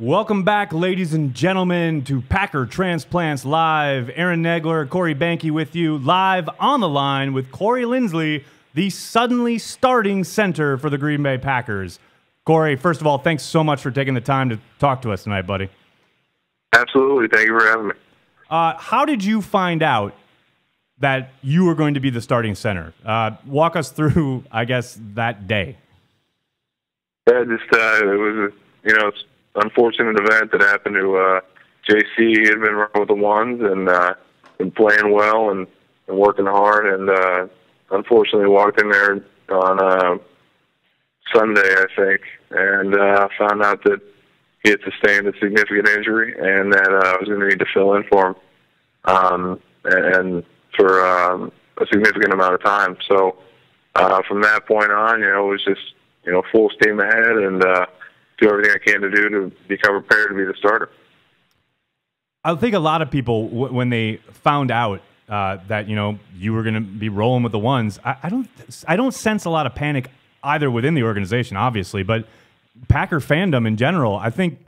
Welcome back, ladies and gentlemen, to Packer Transplants Live. Aaron Negler, Corey Banke with you, live on the line with Corey Linsley, the suddenly starting center for the Green Bay Packers. Corey, first of all, thanks so much for taking the time to talk to us tonight, buddy. Absolutely. Thank you for having me. How did you find out that you were going to be the starting center? Walk us through, I guess, that day. Yeah, it was it's unfortunate event that happened to JC. He had been running with the ones and been playing well and working hard, and unfortunately walked in there on Sunday, I think, and found out that he had sustained a significant injury and that I was going to need to fill in for him and for a significant amount of time. So from that point on, it was just full steam ahead and do everything I can to do to become prepared to be the starter. I think a lot of people, when they found out that you were going to be rolling with the ones, I don't sense a lot of panic either within the organization, obviously, but Packer fandom in general. I think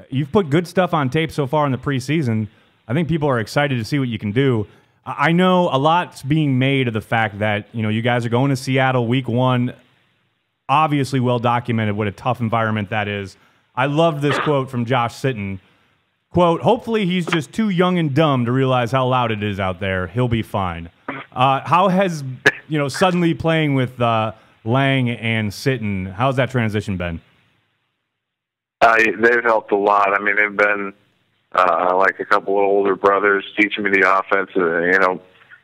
you've put good stuff on tape so far in the preseason. I think people are excited to see what you can do. I know a lot's being made of the fact that you guys are going to Seattle week 1. Obviously well documented what a tough environment that is. I love this quote from Josh Sitton. Quote, "Hopefully he's just too young and dumb to realize how loud it is out there. He'll be fine." How has, suddenly playing with Lang and Sitton, how's that transition been? They've helped a lot. I mean, they've been like a couple of older brothers teaching me the offense.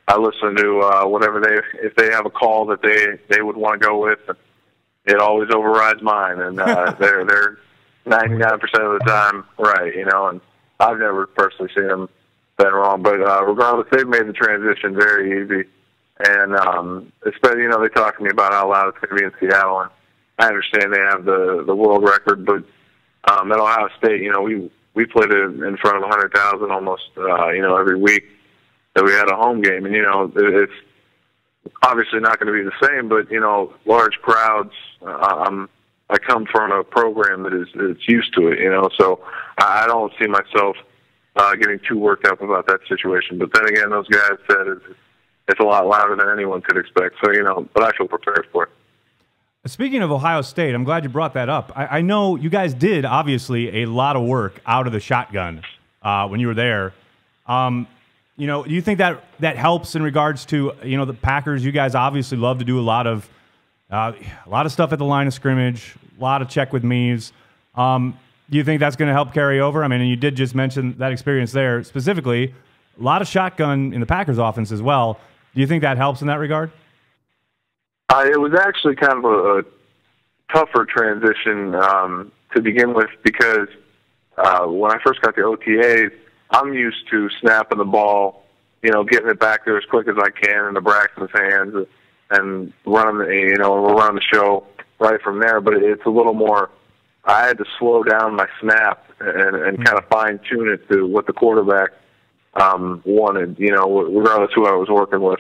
I listen to whatever if they have a call that they would want to go with. It always overrides mine, and they're 99% of the time right, and I've never personally seen them been wrong. But regardless, they've made the transition very easy, and especially they talk to me about how loud it's going to be in Seattle, and I understand they have the world record, but at Ohio State, we played it in front of 100,000 almost, every week that we had a home game, and it's obviously not going to be the same, but large crowds. I come from a program that is used to it, so I don't see myself getting too worked up about that situation. But then again, those guys said it's a lot louder than anyone could expect. So but I feel prepared for it. Speaking of Ohio State, I'm glad you brought that up. I know you guys did obviously a lot of work out of the shotgun when you were there. Do you think that helps in regards to the Packers? You guys obviously love to do a lot of stuff at the line of scrimmage, a lot of check with me's. Do you think that's going to help carry over? I mean, and you did just mention that experience there specifically. A lot of shotgun in the Packers offense as well. Do you think that helps in that regard? It was actually kind of a tougher transition to begin with because when I first got the OTAs, I'm used to snapping the ball, getting it back there as quick as I can into Braxton's hands and running, we're running the show right from there. But it's a little more, I had to slow down my snap and kind of fine tune it to what the quarterback wanted, regardless who I was working with.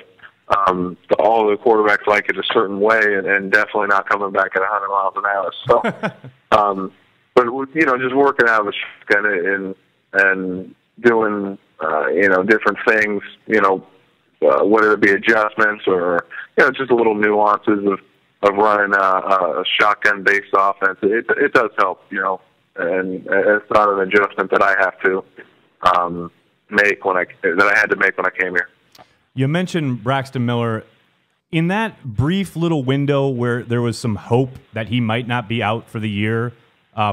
All the quarterbacks like it a certain way and definitely not coming back at 100 miles an hour. So, but just working out of the shotgun and doing, different things, whether it be adjustments or, just a little nuances of running a shotgun-based offense. It does help, and it's not an adjustment that I have to make that I had to make when I came here. You mentioned Braxton Miller. In that brief little window where there was some hope that he might not be out for the year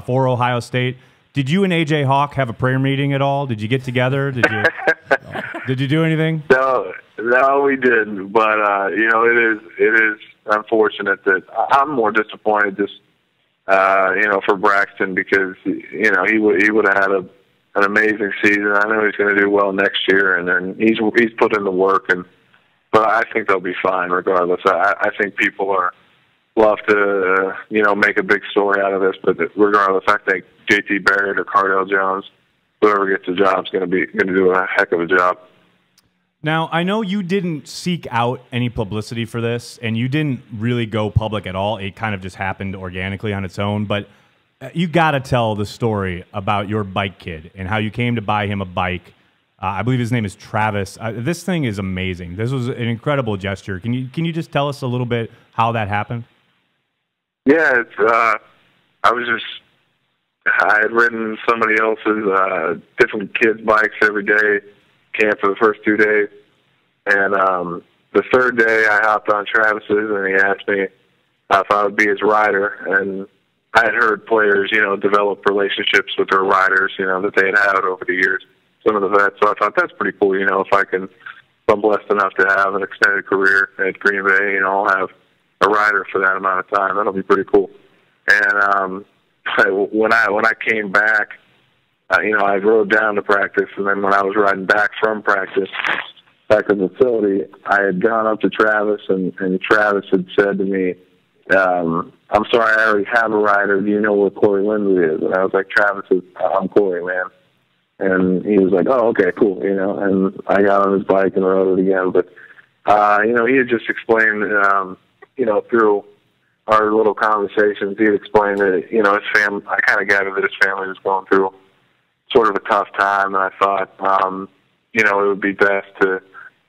for Ohio State, did you and A.J. Hawk have a prayer meeting at all? Did you get together? Did you do anything? No, we didn't. But it is unfortunate that I'm more disappointed just for Braxton because he would have had an amazing season. I know he's going to do well next year, and then he's put in the work. But I think they'll be fine regardless. I think people love to make a big story out of this, but regardless, I think J.T. Barrett or Cardell Jones, whoever gets the job, is going to do a heck of a job. Now, I know you didn't seek out any publicity for this, and you didn't really go public at all. It kind of just happened organically on its own. But you got to tell the story about your bike kid and how you came to buy him a bike. I believe his name is Travis. This thing is amazing. This was an incredible gesture. Can you just tell us a little bit how that happened? Yeah, I had ridden somebody else's different kids' bikes every day, camp for the first 2 days. And the third day I hopped on Travis's and he asked me if I would be his rider. And I had heard players, develop relationships with their riders, that they had over the years, some of the vets. So I thought that's pretty cool, if I'm blessed enough to have an extended career at Green Bay, I'll have a rider for that amount of time. That'll be pretty cool. And when I came back, I rode down to practice, and then when I was riding back from practice back to the facility, I had gone up to Travis, and Travis had said to me, I'm sorry, I already have a rider. Do you know where Corey Linsley is? And I was like, Travis, I'm Corey, man. And he was like, oh, okay, cool, and I got on his bike and rode it again. But, he had just explained, through our little conversations, he had explained that, his family, I kind of gathered that his family was going through sort of a tough time, and I thought, it would be best to,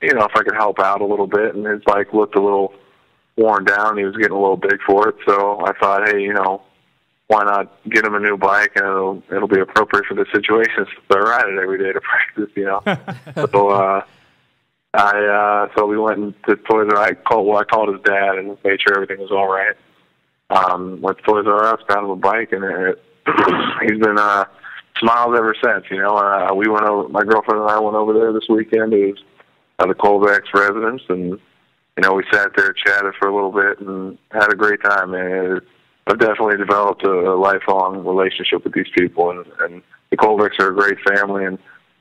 if I could help out a little bit. And his bike looked a little worn down. He was getting a little big for it. So I thought, hey, why not get him a new bike, and it'll be appropriate for the situation since I ride it every day to practice, So we went to Toys R Us. I called his dad and made sure everything was all right. Went to Toys R Us, got him a bike, and he's been smiles ever since. We went over. My girlfriend and I went over there this weekend. It was at the Colbeck's residence, and we sat there, chatted for a little bit, and had a great time. And I've definitely developed a lifelong relationship with these people, and the Colbecks are a great family, and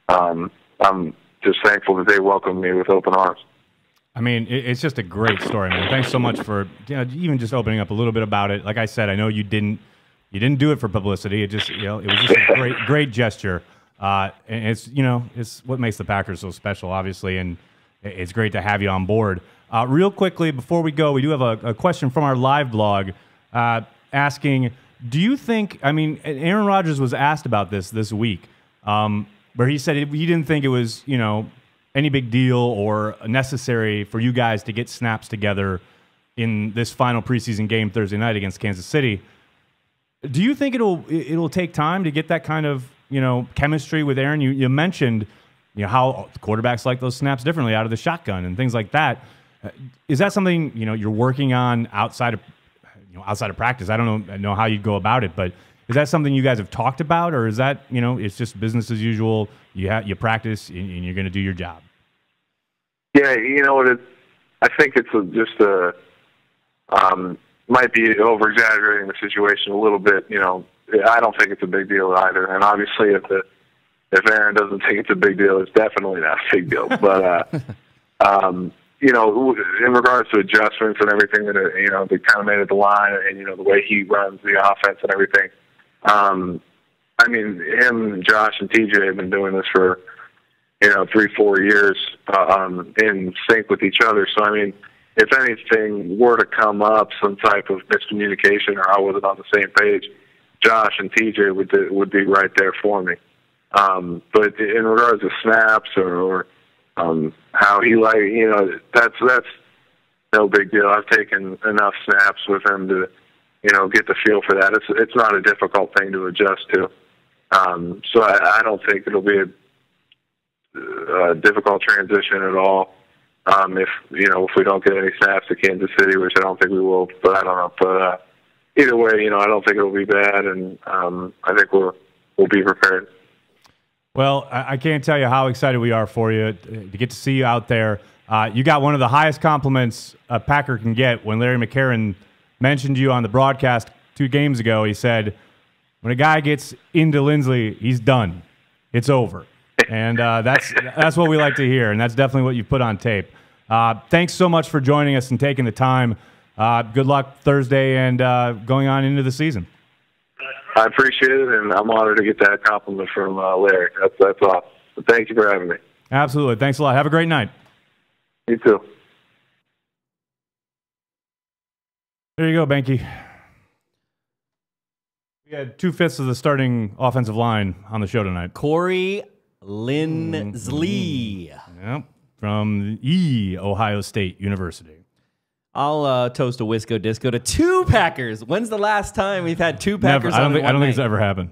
I'm just thankful that they welcomed me with open arms. I mean, it's just a great story, man. Thanks so much for even just opening up a little bit about it. Like I said, I know you didn't do it for publicity. It just it was just a great gesture. And it's what makes the Packers so special, obviously, and it's great to have you on board. Real quickly before we go, we do have a question from our live blog asking, do you think? I mean, Aaron Rodgers was asked about this week, where he said he didn't think it was any big deal or necessary for you guys to get snaps together in this final preseason game Thursday night against Kansas City. Do you think it'll take time to get that kind of chemistry with Aaron? You mentioned how quarterbacks like those snaps differently out of the shotgun and things like that. Is that something you're working on outside of practice? I don't know how you'd go about it, but is that something you guys have talked about, or is that it's just business as usual? You practice and you're going to do your job. Yeah, I think it's might be over exaggerating the situation a little bit. I don't think it's a big deal either. And obviously, if Aaron doesn't think it's a big deal, it's definitely not a big deal. But in regards to adjustments and everything that they kind of made at the line, and the way he runs the offense and everything. I mean, him, Josh, and TJ have been doing this for 3-4 years in sync with each other. So I mean, if anything were to come up, some type of miscommunication or I wasn't on the same page, Josh and TJ would be right there for me. But in regards to snaps or how he that's no big deal. I've taken enough snaps with him to get the feel for that. It's not a difficult thing to adjust to. So I don't think it'll be a difficult transition at all. If we don't get any snaps to Kansas City, which I don't think we will, but I don't know. But either way, I don't think it'll be bad, and I think we'll be prepared. Well, I can't tell you how excited we are for you to get to see you out there. You got one of the highest compliments a Packer can get. When Larry McCarron mentioned you on the broadcast 2 games ago, he said, when a guy gets into Linsley, he's done. It's over. And that's what we like to hear, and that's definitely what you put on tape. Thanks so much for joining us and taking the time. Good luck Thursday and going on into the season. I appreciate it, and I'm honored to get that compliment from Larry. That's awesome. But thank you for having me. Absolutely. Thanks a lot. Have a great night. You too. There you go, Benke. We had 2/5 of the starting offensive line on the show tonight. Corey Linsley. Yep, from Ohio State University. I'll toast a Wisco Disco to 2 Packers. When's the last time we've had 2 Packers? Never. I don't think on it's ever happened.